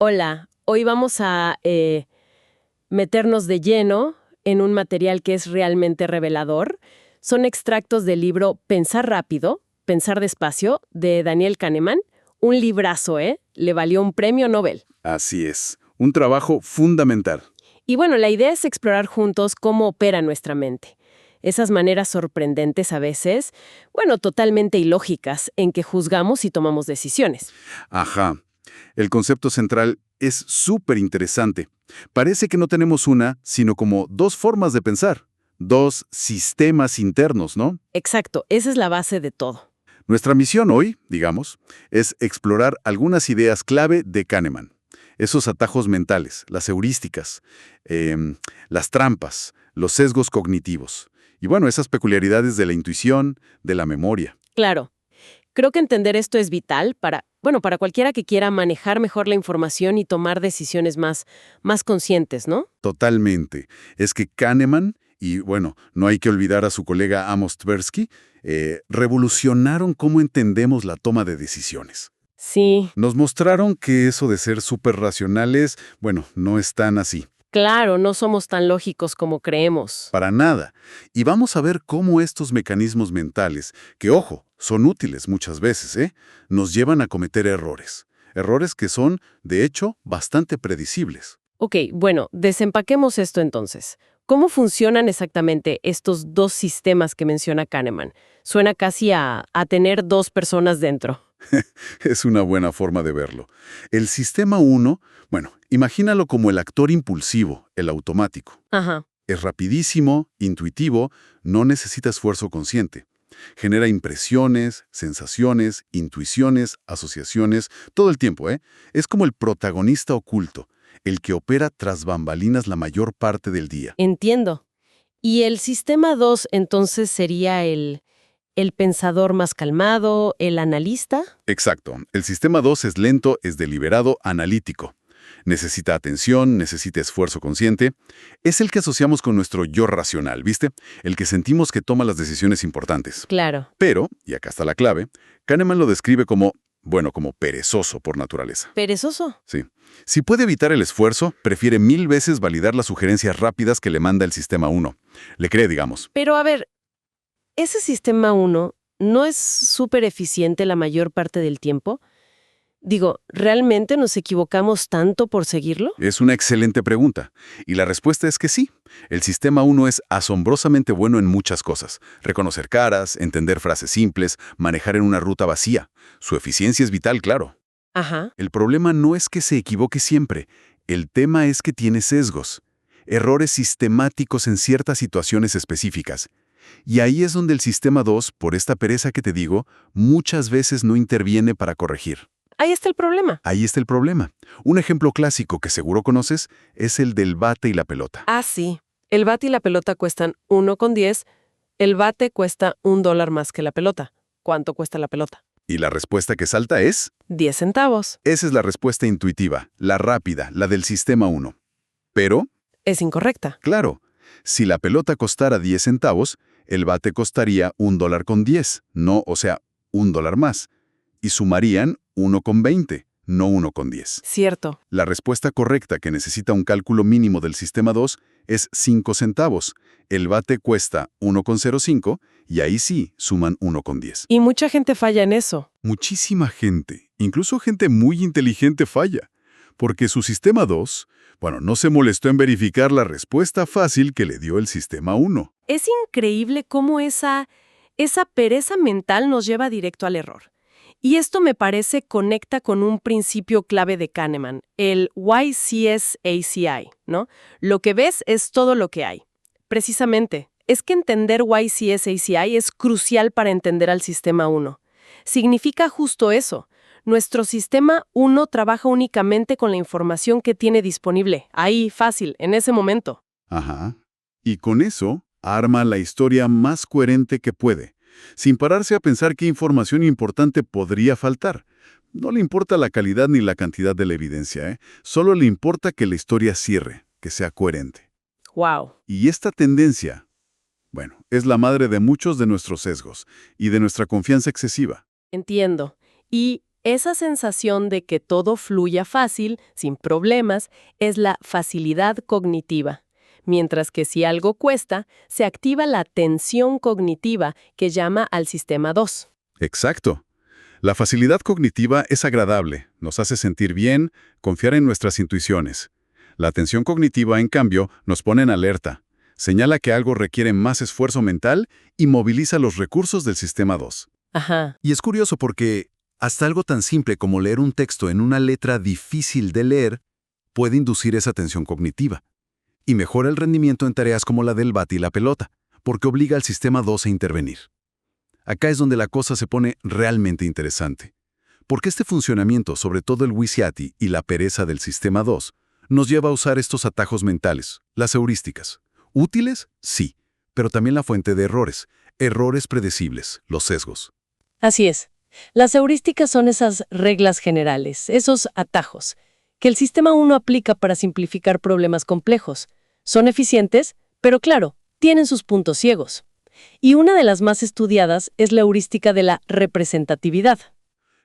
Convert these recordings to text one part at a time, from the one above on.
Hola, hoy vamos a meternos de lleno en un material que es realmente revelador. Son extractos del libro Pensar rápido, pensar despacio, de Daniel Kahneman. Un librazo, ¿eh? Le valió un premio Nobel. Así es, un trabajo fundamental. Y bueno, la idea es explorar juntos cómo opera nuestra mente. Esas maneras sorprendentes a veces, bueno, totalmente ilógicas, en que juzgamos y tomamos decisiones. Ajá. El concepto central es súper interesante. Parece que no tenemos una, sino como dos formas de pensar, dos sistemas internos, ¿no? Exacto, esa es la base de todo. Nuestra misión hoy, digamos, es explorar algunas ideas clave de Kahneman. Esos atajos mentales, las heurísticas, las trampas, los sesgos cognitivos. Y bueno, esas peculiaridades de la intuición, de la memoria. Claro. Creo que entender esto es vital para cualquiera que quiera manejar mejor la información y tomar decisiones más conscientes, ¿no? Totalmente. Es que Kahneman, y bueno, no hay que olvidar a su colega Amos Tversky, revolucionaron cómo entendemos la toma de decisiones. Sí, Nos mostraron que eso de ser súper racionales, bueno, no es tan así. claro, no somos tan lógicos como creemos. Para nada. Y vamos a ver cómo estos mecanismos mentales, que ojo, son útiles muchas veces, nos llevan a cometer errores. Errores que son, de hecho, bastante predecibles. Ok, bueno, desempaquemos esto entonces. ¿Cómo funcionan exactamente estos dos sistemas que menciona Kahneman? Suena casi a tener dos personas dentro. Es una buena forma de verlo. El sistema 1, bueno, imagínalo como el actor impulsivo, el automático. Ajá. Es rapidísimo, intuitivo, no necesita esfuerzo consciente. Genera impresiones, sensaciones, intuiciones, asociaciones, todo el tiempo, ¿eh? Es como el protagonista oculto, el que opera tras bambalinas la mayor parte del día. Entiendo. Y el sistema 2 entonces sería el pensador más calmado, el analista. Exacto. El sistema 2 es lento, es deliberado, analítico. Necesita atención, necesita esfuerzo consciente. Es el que asociamos con nuestro yo racional, ¿viste? El que sentimos que toma las decisiones importantes. Claro. Pero, y acá está la clave, Kahneman lo describe como, bueno, como perezoso por naturaleza. ¿Perezoso? Sí. Si puede evitar el esfuerzo, prefiere 1000 veces validar las sugerencias rápidas que le manda el sistema 1. Le cree, digamos. Pero a ver, ese sistema uno no es súper eficiente la mayor parte del tiempo. Digo, ¿realmente nos equivocamos tanto por seguirlo? Es una excelente pregunta. Y la respuesta es que sí. El sistema 1 es asombrosamente bueno en muchas cosas. Reconocer caras, entender frases simples, manejar en una ruta vacía. Su eficiencia es vital, claro. Ajá. El problema no es que se equivoque siempre. El tema es que tiene sesgos. Errores sistemáticos en ciertas situaciones específicas. Y ahí es donde el sistema 2, por esta pereza que te digo, muchas veces no interviene para corregir. Ahí está el problema. Ahí está el problema. Un ejemplo clásico que seguro conoces es el del bate y la pelota. Ah, sí. El bate y la pelota cuestan 1,10. El bate cuesta $1 más que la pelota. ¿Cuánto cuesta la pelota? Y la respuesta que salta es, 10 centavos. esa es la respuesta intuitiva, la rápida, la del sistema 1. Pero, Es incorrecta. claro, si la pelota costara 10 centavos, el bate costaría $1.10, no, o sea, $1 más. Y sumarían 1,20, no 1,10. Cierto. La respuesta correcta, que necesita un cálculo mínimo del sistema 2, es 5 centavos. El bate cuesta 1,05 y ahí sí suman 1,10. Y mucha gente falla en eso. Muchísima gente, incluso gente muy inteligente falla, porque su sistema 2, bueno, no se molestó en verificar la respuesta fácil que le dio el sistema 1. Es increíble cómo esa pereza mental nos lleva directo al error. Y esto me parece conecta con un principio clave de Kahneman, el YCS-ACI, ¿no? Lo que ves es todo lo que hay. Precisamente, es que entender YCS-ACI es crucial para entender al sistema 1. Significa justo eso. Nuestro sistema 1 trabaja únicamente con la información que tiene disponible, ahí, fácil, en ese momento. Ajá. Y con eso, arma la historia más coherente que puede, sin pararse a pensar qué información importante podría faltar. No le importa la calidad ni la cantidad de la evidencia, ¿eh? Solo le importa que la historia cierre, que sea coherente. Wow. Y esta tendencia, bueno, es la madre de muchos de nuestros sesgos y de nuestra confianza excesiva. Entiendo. Y Esa sensación de que todo fluya fácil, sin problemas, es la facilidad cognitiva. Mientras que si algo cuesta, se activa la tensión cognitiva que llama al sistema 2. Exacto. La facilidad cognitiva es agradable, nos hace sentir bien, confiar en nuestras intuiciones. La tensión cognitiva, en cambio, nos pone en alerta. Señala que algo requiere más esfuerzo mental y moviliza los recursos del sistema 2. Ajá. Y es curioso porque hasta algo tan simple como leer un texto en una letra difícil de leer puede inducir esa tensión cognitiva. Y mejora el rendimiento en tareas como la del bate y la pelota, porque obliga al sistema 2 a intervenir. Acá es donde la cosa se pone realmente interesante. Porque este funcionamiento, sobre todo el WYSIWYG y la pereza del sistema 2, nos lleva a usar estos atajos mentales, las heurísticas. ¿Útiles? Sí, pero también la fuente de errores predecibles, los sesgos. Así es. Las heurísticas son esas reglas generales, esos atajos, que el sistema 1 aplica para simplificar problemas complejos. Son eficientes, pero claro, tienen sus puntos ciegos. Y una de las más estudiadas es la heurística de la representatividad.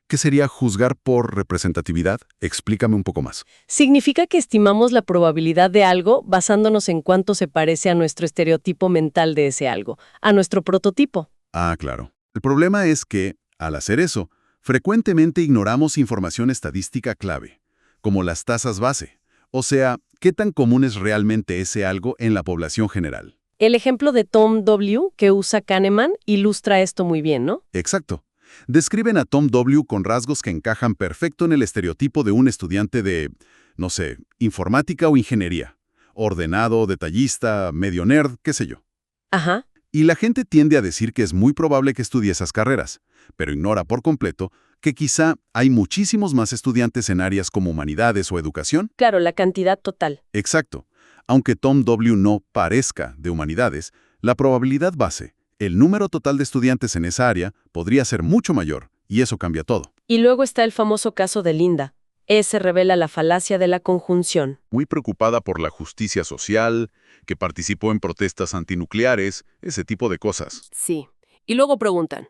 ¿Qué sería juzgar por representatividad? Explícame un poco más. Significa que estimamos la probabilidad de algo basándonos en cuánto se parece a nuestro estereotipo mental de ese algo, a nuestro prototipo. Ah, claro. El problema es que, al hacer eso, frecuentemente ignoramos información estadística clave, como las tasas base. O sea, ¿qué tan común es realmente ese algo en la población general? El ejemplo de Tom W. que usa Kahneman ilustra esto muy bien, ¿no? Exacto. Describen a Tom W. con rasgos que encajan perfecto en el estereotipo de un estudiante de, no sé, informática o ingeniería. Ordenado, detallista, medio nerd, qué sé yo. Ajá. Y la gente tiende a decir que es muy probable que estudie esas carreras, pero ignora por completo que quizá hay muchísimos más estudiantes en áreas como humanidades o educación. Claro, la cantidad total. Exacto. Aunque Tom W. no parezca de humanidades, la probabilidad base, el número total de estudiantes en esa área, podría ser mucho mayor, y eso cambia todo. Y luego está el famoso caso de Linda. Ese revela la falacia de la conjunción. Muy preocupada por la justicia social, que participó en protestas antinucleares, ese tipo de cosas. Sí. Y luego preguntan,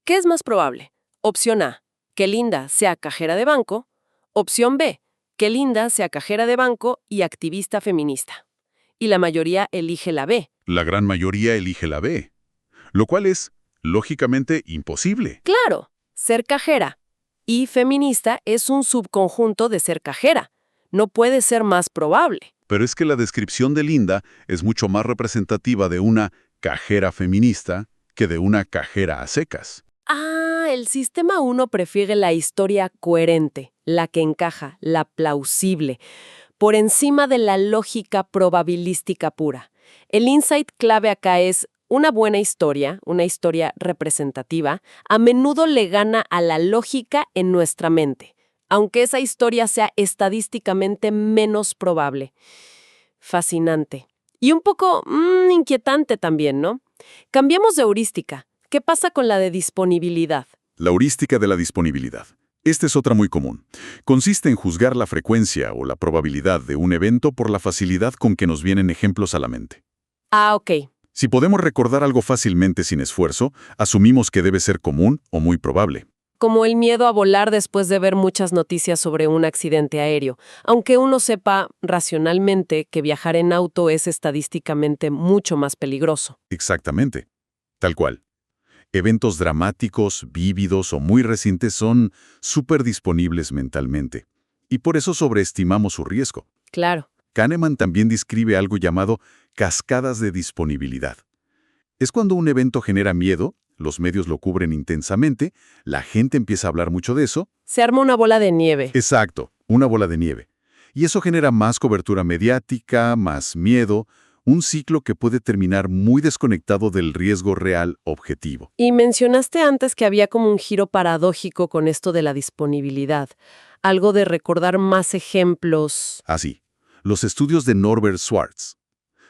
¿qué es más probable? Opción A, que Linda sea cajera de banco. Opción B, que Linda sea cajera de banco y activista feminista. Y la mayoría elige la B. La gran mayoría elige la B, lo cual es, lógicamente, imposible. Claro, ser cajera y feminista es un subconjunto de ser cajera. No puede ser más probable. Pero es que la descripción de Linda es mucho más representativa de una cajera feminista que de una cajera a secas. Ah, el sistema 1 prefiere la historia coherente, la que encaja, la plausible, por encima de la lógica probabilística pura. El insight clave acá es una buena historia, una historia representativa, a menudo le gana a la lógica en nuestra mente, aunque esa historia sea estadísticamente menos probable. Fascinante. Y un poco inquietante también, ¿no? Cambiemos de heurística. ¿Qué pasa con la de disponibilidad? La heurística de la disponibilidad. Esta es otra muy común. Consiste en juzgar la frecuencia o la probabilidad de un evento por la facilidad con que nos vienen ejemplos a la mente. Ah, ok. Si podemos recordar algo fácilmente sin esfuerzo, asumimos que debe ser común o muy probable. Como el miedo a volar después de ver muchas noticias sobre un accidente aéreo, aunque uno sepa racionalmente que viajar en auto es estadísticamente mucho más peligroso. Exactamente. Tal cual. Eventos dramáticos, vívidos o muy recientes son súper disponibles mentalmente. Y por eso sobreestimamos su riesgo. Claro. Kahneman también describe algo llamado cascadas de disponibilidad. Es cuando un evento genera miedo, los medios lo cubren intensamente, la gente empieza a hablar mucho de eso. Se arma una bola de nieve. Exacto, una bola de nieve. Y eso genera más cobertura mediática, más miedo, un ciclo que puede terminar muy desconectado del riesgo real objetivo. Y mencionaste antes que había como un giro paradójico con esto de la disponibilidad. Algo de recordar más ejemplos. Así, los estudios de Norbert Schwartz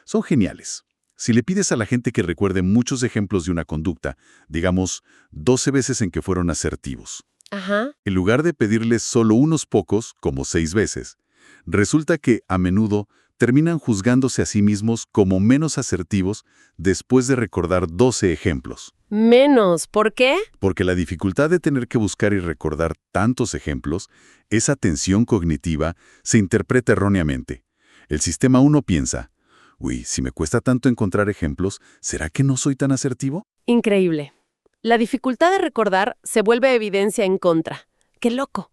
son geniales. Si le pides a la gente que recuerde muchos ejemplos de una conducta, digamos, 12 veces en que fueron asertivos, Ajá. en lugar de pedirles solo unos pocos, como 6 veces, resulta que, a menudo, terminan juzgándose a sí mismos como menos asertivos después de recordar 12 ejemplos. Menos. ¿Por qué? Porque la dificultad de tener que buscar y recordar tantos ejemplos, esa tensión cognitiva, se interpreta erróneamente. El sistema 1 piensa, uy, si me cuesta tanto encontrar ejemplos, ¿será que no soy tan asertivo? Increíble. La dificultad de recordar se vuelve evidencia en contra. ¡Qué loco!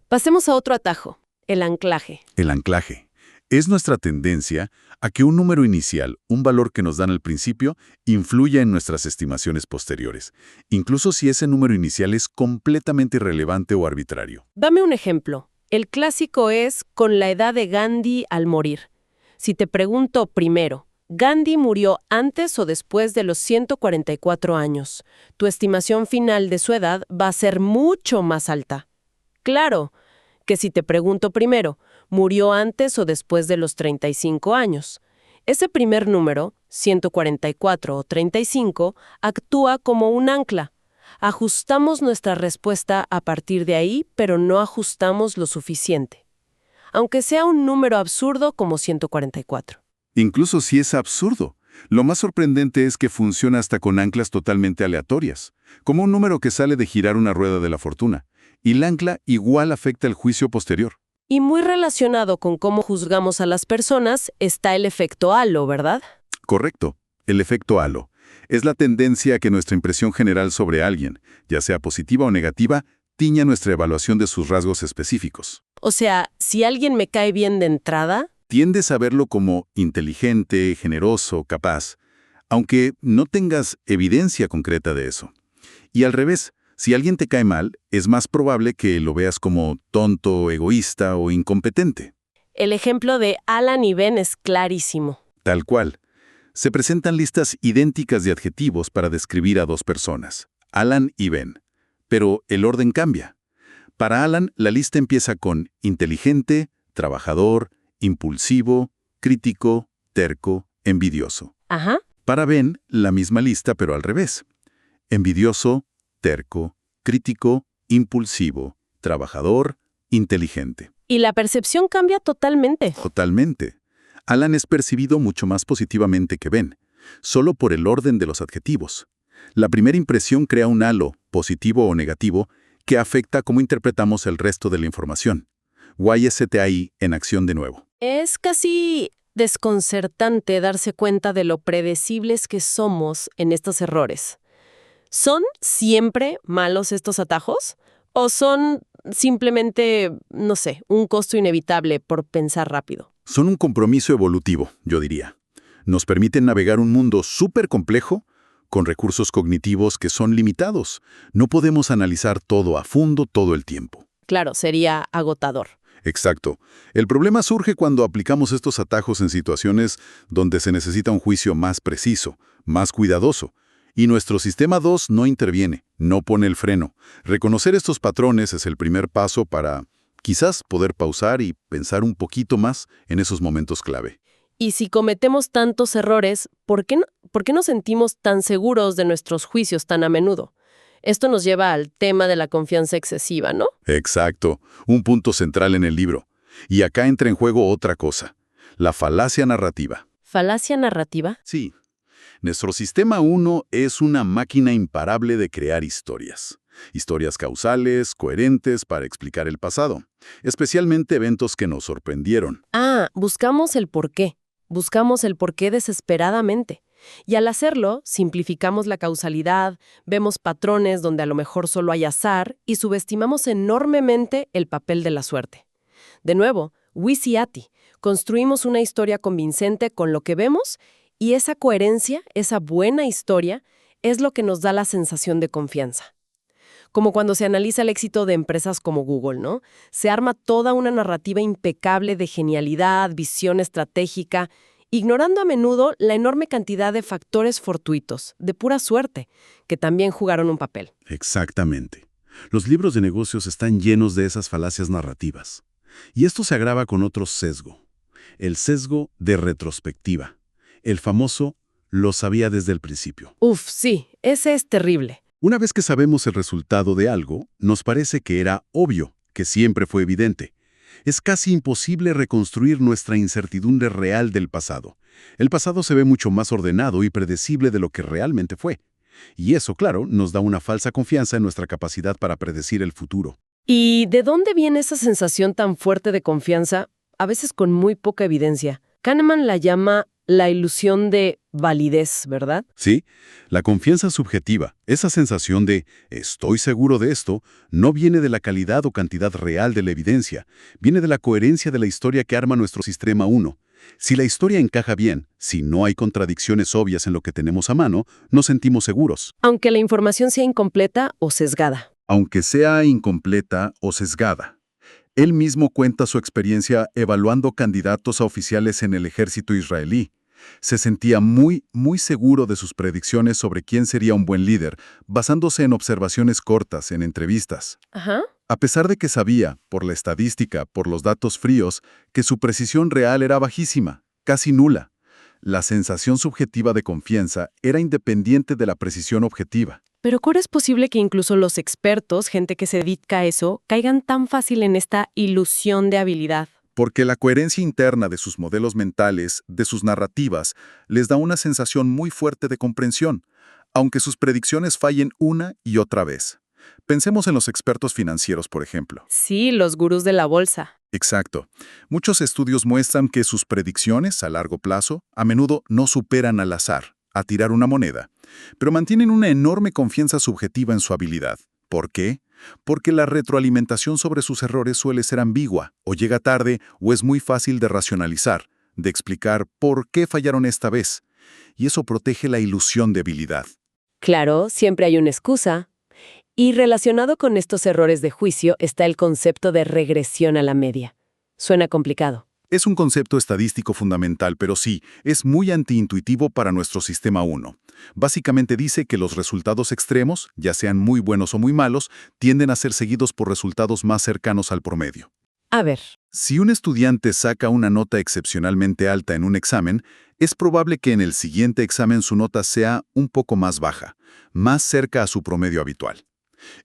Pasemos a otro atajo, el anclaje. El anclaje. Es nuestra tendencia a que un número inicial, un valor que nos dan al principio, influya en nuestras estimaciones posteriores, incluso si ese número inicial es completamente irrelevante o arbitrario. Dame un ejemplo. El clásico es con la edad de Gandhi al morir. Si te pregunto primero, ¿Gandhi murió antes o después de los 144 años? Tu estimación final de su edad va a ser mucho más alta. Claro que si te pregunto primero, ¿murió antes o después de los 35 años? Ese primer número, 144 o 35, actúa como un ancla. Ajustamos nuestra respuesta a partir de ahí, pero no ajustamos lo suficiente. Aunque sea un número absurdo como 144. Incluso si es absurdo. Lo más sorprendente es que funciona hasta con anclas totalmente aleatorias, como un número que sale de girar una rueda de la fortuna, y el ancla igual afecta el juicio posterior. Y muy relacionado con cómo juzgamos a las personas está el efecto halo, ¿verdad? Correcto. El efecto halo. Es la tendencia a que nuestra impresión general sobre alguien, ya sea positiva o negativa, tiña nuestra evaluación de sus rasgos específicos. O sea, si alguien me cae bien de entrada, Tiendes a verlo como inteligente, generoso, capaz, aunque no tengas evidencia concreta de eso. Y al revés, si alguien te cae mal, es más probable que lo veas como tonto, egoísta o incompetente. el ejemplo de Alan y Ben es clarísimo. Tal cual. Se presentan listas idénticas de adjetivos para describir a dos personas, Alan y Ben. Pero el orden cambia. Para Alan, la lista empieza con inteligente, trabajador, impulsivo, crítico, terco, envidioso. Ajá. Para Ben, la misma lista, pero al revés. Envidioso, terco, crítico, impulsivo, trabajador, inteligente. Y la percepción cambia totalmente. Totalmente. Alan es percibido mucho más positivamente que Ben, solo por el orden de los adjetivos. La primera impresión crea un halo, positivo o negativo, que afecta cómo interpretamos el resto de la información. YSTI en acción de nuevo. Es casi desconcertante darse cuenta de lo predecibles que somos en estos errores. ¿Son siempre malos estos atajos? ¿O son simplemente, no sé, un costo inevitable por pensar rápido? Son un compromiso evolutivo, yo diría. Nos permiten navegar un mundo súper complejo, con recursos cognitivos que son limitados. No podemos analizar todo a fondo todo el tiempo. Claro, sería agotador. Exacto. El problema surge cuando aplicamos estos atajos en situaciones donde se necesita un juicio más preciso, más cuidadoso. Y nuestro sistema 2 no interviene, no pone el freno. Reconocer estos patrones es el primer paso para, quizás, poder pausar y pensar un poquito más en esos momentos clave. Y si cometemos tantos errores, ¿por qué nos sentimos tan seguros de nuestros juicios tan a menudo? Esto nos lleva al tema de la confianza excesiva, ¿no? Exacto, un punto central en el libro. Y acá entra en juego otra cosa, la falacia narrativa. ¿Falacia narrativa? Sí, nuestro sistema 1 es una máquina imparable de crear historias. Historias causales, coherentes para explicar el pasado, especialmente eventos que nos sorprendieron. Buscamos el porqué. Buscamos el porqué desesperadamente. Y al hacerlo, simplificamos la causalidad, vemos patrones donde a lo mejor solo hay azar y subestimamos enormemente el papel de la suerte. De nuevo, Wisiati, construimos una historia convincente con lo que vemos y esa coherencia, esa buena historia, es lo que nos da la sensación de confianza. Como cuando se analiza el éxito de empresas como Google, ¿no? Se arma toda una narrativa impecable de genialidad, visión estratégica, ignorando a menudo la enorme cantidad de factores fortuitos, de pura suerte, que también jugaron un papel. Exactamente. Los libros de negocios están llenos de esas falacias narrativas. Y esto se agrava con otro sesgo. El sesgo de retrospectiva. El famoso lo sabía desde el principio. Uf, sí, ese es terrible. Una vez que sabemos el resultado de algo, nos parece que era obvio, que siempre fue evidente. Es casi imposible reconstruir nuestra incertidumbre real del pasado. El pasado se ve mucho más ordenado y predecible de lo que realmente fue. Y eso, claro, nos da una falsa confianza en nuestra capacidad para predecir el futuro. ¿Y de dónde viene esa sensación tan fuerte de confianza, a veces con muy poca evidencia? Kahneman la llama la ilusión de validez, ¿verdad? Sí, la confianza subjetiva, esa sensación de estoy seguro de esto, no viene de la calidad o cantidad real de la evidencia, viene de la coherencia de la historia que arma nuestro sistema 1. Si la historia encaja bien, si no hay contradicciones obvias en lo que tenemos a mano, nos sentimos seguros. Aunque la información sea incompleta o sesgada. Aunque sea incompleta o sesgada. Él mismo cuenta su experiencia evaluando candidatos a oficiales en el ejército israelí. Se sentía muy seguro de sus predicciones sobre quién sería un buen líder, basándose en observaciones cortas, en entrevistas. Ajá. A pesar de que sabía, por la estadística, por los datos fríos, que su precisión real era bajísima, casi nula. La sensación subjetiva de confianza era independiente de la precisión objetiva. Pero ¿cómo es posible que incluso los expertos, gente que se dedica a eso, caigan tan fácil en esta ilusión de habilidad? Porque la coherencia interna de sus modelos mentales, de sus narrativas, les da una sensación muy fuerte de comprensión, aunque sus predicciones fallen una y otra vez. Pensemos en los expertos financieros, por ejemplo. Sí, los gurús de la bolsa. Exacto. Muchos estudios muestran que sus predicciones a largo plazo a menudo no superan al azar, a tirar una moneda, pero mantienen una enorme confianza subjetiva en su habilidad. ¿Por qué? Porque la retroalimentación sobre sus errores suele ser ambigua, o llega tarde, o es muy fácil de racionalizar, de explicar por qué fallaron esta vez. Y eso protege la ilusión de habilidad. Claro, siempre hay una excusa. Y relacionado con estos errores de juicio está el concepto de regresión a la media. Suena complicado. Es un concepto estadístico fundamental, pero sí, es muy antiintuitivo para nuestro sistema 1. Básicamente dice que los resultados extremos, ya sean muy buenos o muy malos, tienden a ser seguidos por resultados más cercanos al promedio. A ver. Si un estudiante saca una nota excepcionalmente alta en un examen, es probable que en el siguiente examen su nota sea un poco más baja, más cerca a su promedio habitual.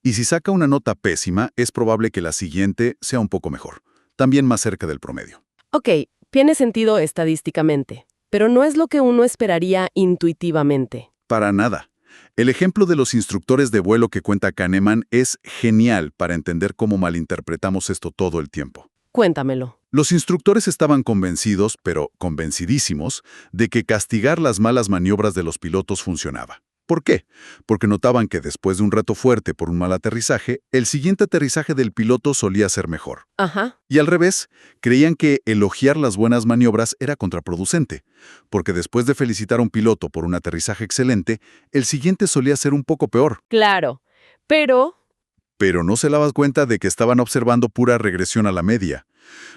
Y si saca una nota pésima, es probable que la siguiente sea un poco mejor, también más cerca del promedio. Ok, tiene sentido estadísticamente, pero no es lo que uno esperaría intuitivamente. Para nada. El ejemplo de los instructores de vuelo que cuenta Kahneman es genial para entender cómo malinterpretamos esto todo el tiempo. Cuéntamelo. Los instructores estaban convencidos, pero convencidísimos, de que castigar las malas maniobras de los pilotos funcionaba. ¿Por qué? Porque notaban que después de un reto fuerte por un mal aterrizaje, el siguiente aterrizaje del piloto solía ser mejor. Ajá. Y al revés, creían que elogiar las buenas maniobras era contraproducente, porque después de felicitar a un piloto por un aterrizaje excelente, el siguiente solía ser un poco peor. Claro, pero Pero no se daban cuenta de que estaban observando pura regresión a la media.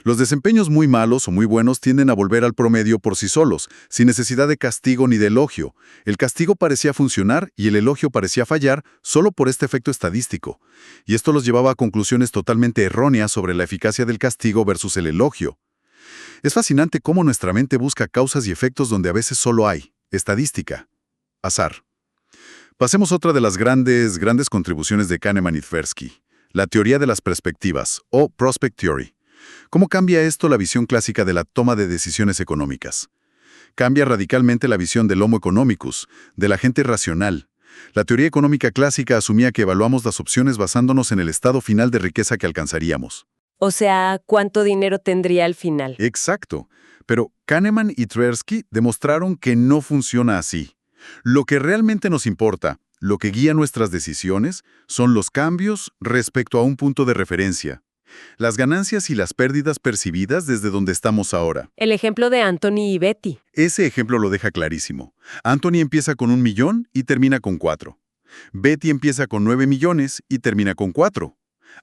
Los desempeños muy malos o muy buenos tienden a volver al promedio por sí solos, sin necesidad de castigo ni de elogio. El castigo parecía funcionar y el elogio parecía fallar solo por este efecto estadístico. Y esto los llevaba a conclusiones totalmente erróneas sobre la eficacia del castigo versus el elogio. Es fascinante cómo nuestra mente busca causas y efectos donde a veces solo hay estadística, azar. Pasemos a otra de las grandes contribuciones de Kahneman y Tversky, la teoría de las perspectivas, o Prospect Theory. ¿Cómo cambia esto la visión clásica de la toma de decisiones económicas? Cambia radicalmente la visión del Homo economicus, de la gente racional. La teoría económica clásica asumía que evaluamos las opciones basándonos en el estado final de riqueza que alcanzaríamos. o sea, ¿cuánto dinero tendría al final? Exacto. Pero Kahneman y Tversky demostraron que no funciona así. Lo que realmente nos importa, lo que guía nuestras decisiones, son los cambios respecto a un punto de referencia. Las ganancias y las pérdidas percibidas desde donde estamos ahora. El ejemplo de Anthony y Betty. Ese ejemplo lo deja clarísimo. Anthony empieza con 1 millón y termina con 4. Betty empieza con 9 millones y termina con 4.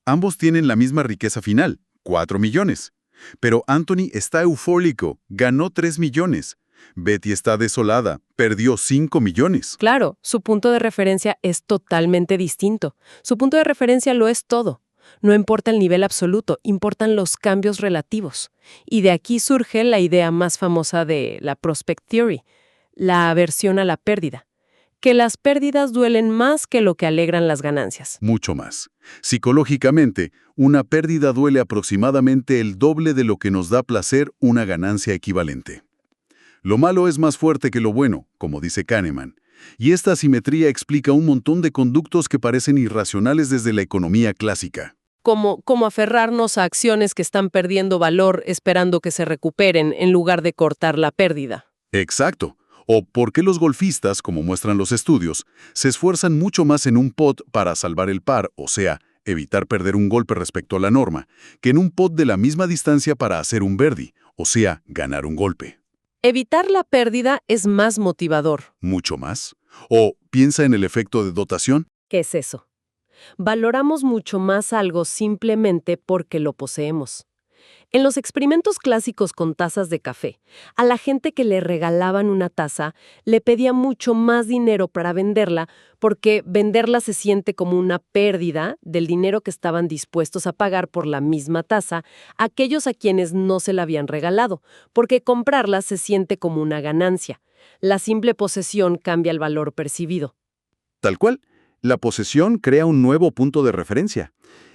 Ambos tienen la misma riqueza final, 4 millones. Pero Anthony está eufórico, ganó 3 millones. Betty está desolada, perdió 5 millones. Claro, su punto de referencia es totalmente distinto. Su punto de referencia lo es todo. No importa el nivel absoluto, importan los cambios relativos. Y de aquí surge la idea más famosa de la Prospect Theory, la aversión a la pérdida. Que las pérdidas duelen más que lo que alegran las ganancias. Mucho más. Psicológicamente, una pérdida duele aproximadamente el doble de lo que nos da placer una ganancia equivalente. Lo malo es más fuerte que lo bueno, como dice Kahneman, Y esta asimetría explica un montón de conductos que parecen irracionales desde la economía clásica. Como aferrarnos a acciones que están perdiendo valor esperando que se recuperen en lugar de cortar la pérdida. Exacto. O por qué los golfistas, como muestran los estudios, se esfuerzan mucho más en un pot para salvar el par, o sea, evitar perder un golpe respecto a la norma, que en un pot de la misma distancia para hacer un birdie, o sea, ganar un golpe. Evitar la pérdida es más motivador. Mucho más. O piensa en el efecto de dotación. ¿Qué es eso? Valoramos mucho más algo simplemente porque lo poseemos. En los experimentos clásicos con tazas de café, a la gente que le regalaban una taza le pedía mucho más dinero para venderla porque venderla se siente como una pérdida del dinero que estaban dispuestos a pagar por la misma taza aquellos a quienes no se la habían regalado, porque comprarla se siente como una ganancia. La simple posesión cambia el valor percibido. Tal cual, la posesión crea un nuevo punto de referencia.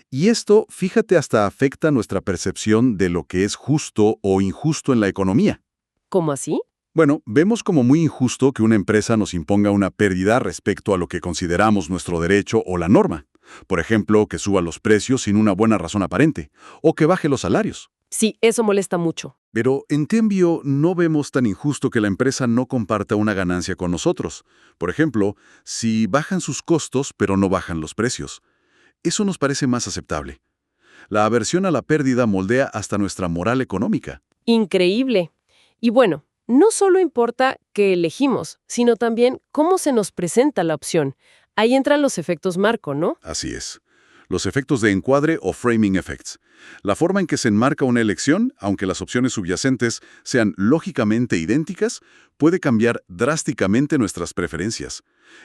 Y esto, fíjate, hasta afecta nuestra percepción de lo que es justo o injusto en la economía. ¿Cómo así? Bueno, vemos como muy injusto que una empresa nos imponga una pérdida respecto a lo que consideramos nuestro derecho o la norma. Por ejemplo, que suba los precios sin una buena razón aparente, o que baje los salarios. Sí, eso molesta mucho. Pero, en cambio, no vemos tan injusto que la empresa no comparta una ganancia con nosotros. Por ejemplo, si bajan sus costos pero no bajan los precios. Eso nos parece más aceptable. La aversión a la pérdida moldea hasta nuestra moral económica. Increíble. Y bueno, no solo importa qué elegimos, sino también cómo se nos presenta la opción. Ahí entran los efectos marco, ¿no? Así es. Los efectos de encuadre o framing effects. La forma en que se enmarca una elección, aunque las opciones subyacentes sean lógicamente idénticas, puede cambiar drásticamente nuestras preferencias.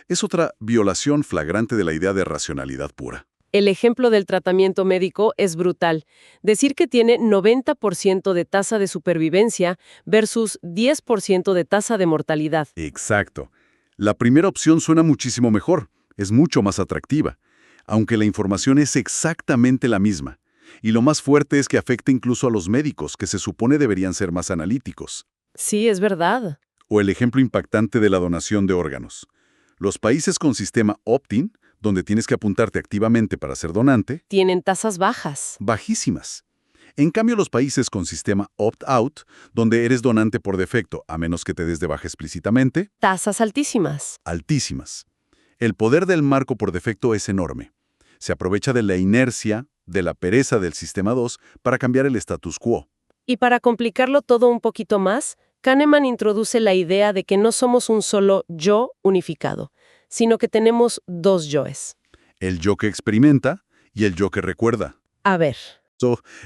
Es otra violación flagrante de la idea de racionalidad pura. El ejemplo del tratamiento médico es brutal. Decir que tiene 90% de tasa de supervivencia versus 10% de tasa de mortalidad. Exacto. La primera opción suena muchísimo mejor, es mucho más atractiva, aunque la información es exactamente la misma. Y lo más fuerte es que afecta incluso a los médicos, que se supone deberían ser más analíticos. Sí, es verdad. O el ejemplo impactante de la donación de órganos. Los países con sistema opt-in, donde tienes que apuntarte activamente para ser donante, Tienen tasas bajas. bajísimas. En cambio, los países con sistema opt-out, donde eres donante por defecto, a menos que te des de baja explícitamente, Tasas altísimas. altísimas. El poder del marco por defecto es enorme. Se aprovecha de la inercia, de la pereza del sistema 2 para cambiar el status quo. Y para complicarlo todo un poquito más, Kahneman introduce la idea de que no somos un solo yo unificado, sino que tenemos dos yoes. El yo que experimenta y el yo que recuerda. A ver,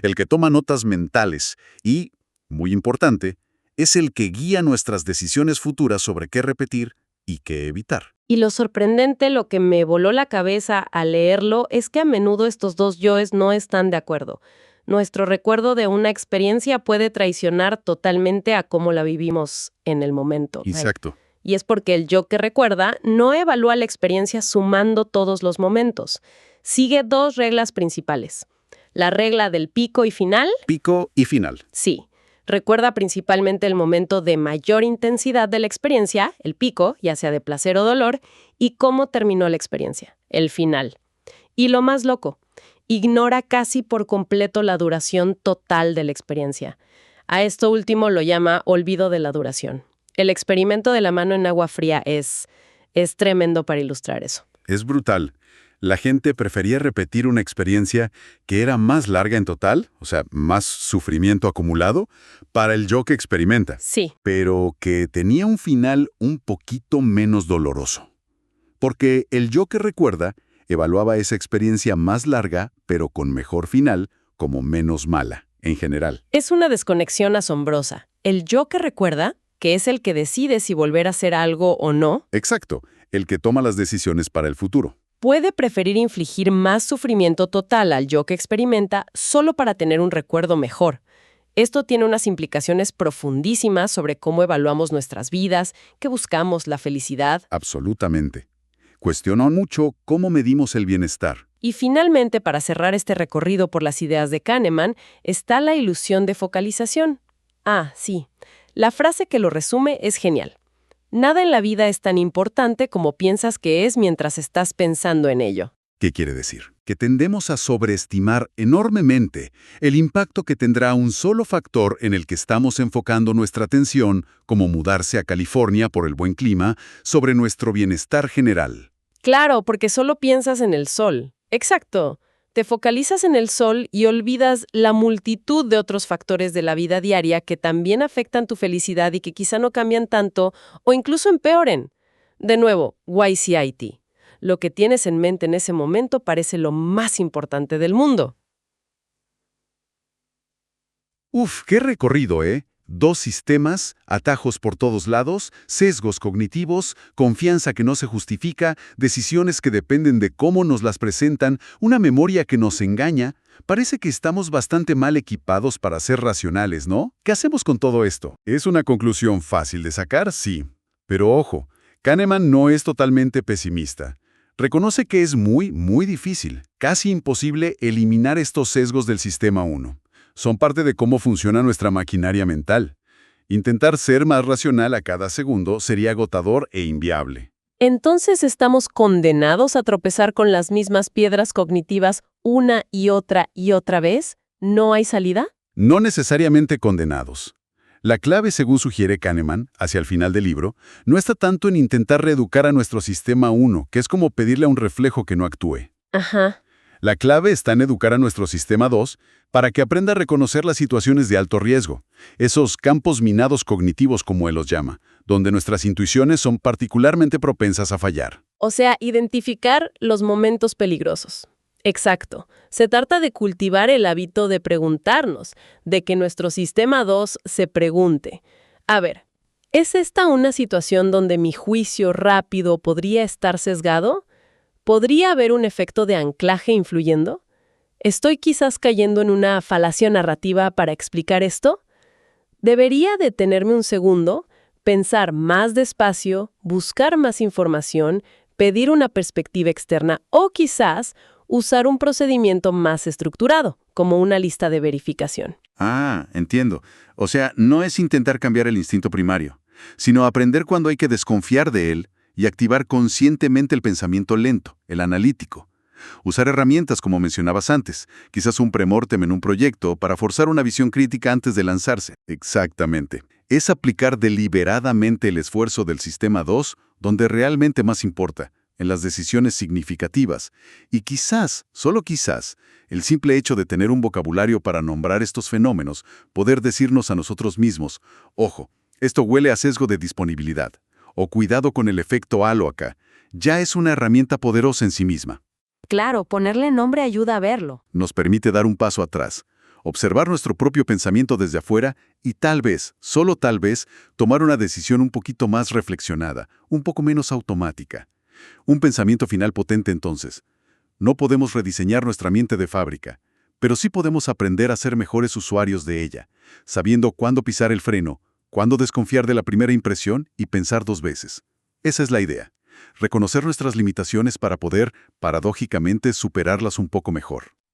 El que toma notas mentales y, muy importante, es el que guía nuestras decisiones futuras sobre qué repetir y qué evitar. y lo sorprendente, lo que me voló la cabeza al leerlo, es que a menudo estos dos yoes no están de acuerdo. Nuestro recuerdo de una experiencia puede traicionar totalmente a cómo la vivimos en el momento. Exacto. Y es porque el yo que recuerda no evalúa la experiencia sumando todos los momentos. Sigue dos reglas principales. La regla del pico y final, Pico y final. sí. Recuerda principalmente el momento de mayor intensidad de la experiencia, el pico, ya sea de placer o dolor, y cómo terminó la experiencia, el final. Y lo más loco, ignora casi por completo la duración total de la experiencia. A esto último lo llama olvido de la duración. El experimento de la mano en agua fría es tremendo para ilustrar eso. Es brutal. La gente prefería repetir una experiencia que era más larga en total, o sea, más sufrimiento acumulado, para el yo que experimenta, Sí, pero que tenía un final un poquito menos doloroso. Porque el yo que recuerda evaluaba esa experiencia más larga, pero con mejor final, como menos mala, en general. es una desconexión asombrosa. El yo que recuerda, que es el que decide si volver a hacer algo o no, Exacto, el que toma las decisiones para el futuro. puede preferir infligir más sufrimiento total al yo que experimenta solo para tener un recuerdo mejor. Esto tiene unas implicaciones profundísimas sobre cómo evaluamos nuestras vidas, qué buscamos, la felicidad. Absolutamente. Cuestiona mucho cómo medimos el bienestar. Y finalmente, para cerrar este recorrido por las ideas de Kahneman, está la ilusión de focalización. Ah, sí. La frase que lo resume es genial. Nada en la vida es tan importante como piensas que es mientras estás pensando en ello. ¿Qué quiere decir? Que tendemos a sobreestimar enormemente el impacto que tendrá un solo factor en el que estamos enfocando nuestra atención, como mudarse a California por el buen clima, sobre nuestro bienestar general. Claro, porque solo piensas en el sol. Exacto. Te focalizas en el sol y olvidas la multitud de otros factores de la vida diaria que también afectan tu felicidad y que quizá no cambian tanto o incluso empeoren. De nuevo, YCIT. Lo que tienes en mente en ese momento parece lo más importante del mundo. Uf, qué recorrido, ¿eh? 2 sistemas, atajos por todos lados, sesgos cognitivos, confianza que no se justifica, decisiones que dependen de cómo nos las presentan, una memoria que nos engaña. Parece que estamos bastante mal equipados para ser racionales, ¿no? ¿Qué hacemos con todo esto? ¿Es una conclusión fácil de sacar? Sí. Pero ojo, Kahneman no es totalmente pesimista. Reconoce que es muy difícil, casi imposible eliminar estos sesgos del sistema 1. Son parte de cómo funciona nuestra maquinaria mental. Intentar ser más racional a cada segundo sería agotador e inviable. Entonces estamos condenados a tropezar con las mismas piedras cognitivas una y otra vez. ¿No hay salida? No necesariamente condenados. La clave, según sugiere Kahneman, hacia el final del libro, no está tanto en intentar reeducar a nuestro sistema 1, que es como pedirle a un reflejo que no actúe. Ajá. La clave está en educar a nuestro sistema 2 para que aprenda a reconocer las situaciones de alto riesgo, esos campos minados cognitivos como él los llama, donde nuestras intuiciones son particularmente propensas a fallar. O sea, identificar los momentos peligrosos. Exacto. Se trata de cultivar el hábito de preguntarnos, de que nuestro sistema 2 se pregunte. A ver, ¿es esta una situación donde mi juicio rápido podría estar sesgado? ¿Podría haber un efecto de anclaje influyendo? ¿Estoy quizás cayendo en una falacia narrativa para explicar esto? Debería detenerme un segundo, pensar más despacio, buscar más información, pedir una perspectiva externa o quizás usar un procedimiento más estructurado, como una lista de verificación. Ah, entiendo. O sea, no es intentar cambiar el instinto primario, sino aprender cuando hay que desconfiar de él y activar conscientemente el pensamiento lento, el analítico. Usar herramientas como mencionabas antes, quizás un premortem en un proyecto para forzar una visión crítica antes de lanzarse. Exactamente. Es aplicar deliberadamente el esfuerzo del sistema 2 donde realmente más importa, en las decisiones significativas. Y quizás, solo quizás, el simple hecho de tener un vocabulario para nombrar estos fenómenos, poder decirnos a nosotros mismos, ojo, esto huele a sesgo de disponibilidad, o cuidado con el efecto halo acá, ya es una herramienta poderosa en sí misma. Claro, ponerle nombre ayuda a verlo. Nos permite dar un paso atrás, observar nuestro propio pensamiento desde afuera y tal vez, solo tal vez, tomar una decisión un poquito más reflexionada, un poco menos automática. Un pensamiento final potente entonces. No podemos rediseñar nuestra mente de fábrica, pero sí podemos aprender a ser mejores usuarios de ella, sabiendo cuándo pisar el freno, cuándo desconfiar de la primera impresión y pensar 2 veces. Esa es la idea. Reconocer nuestras limitaciones para poder, paradójicamente, superarlas un poco mejor.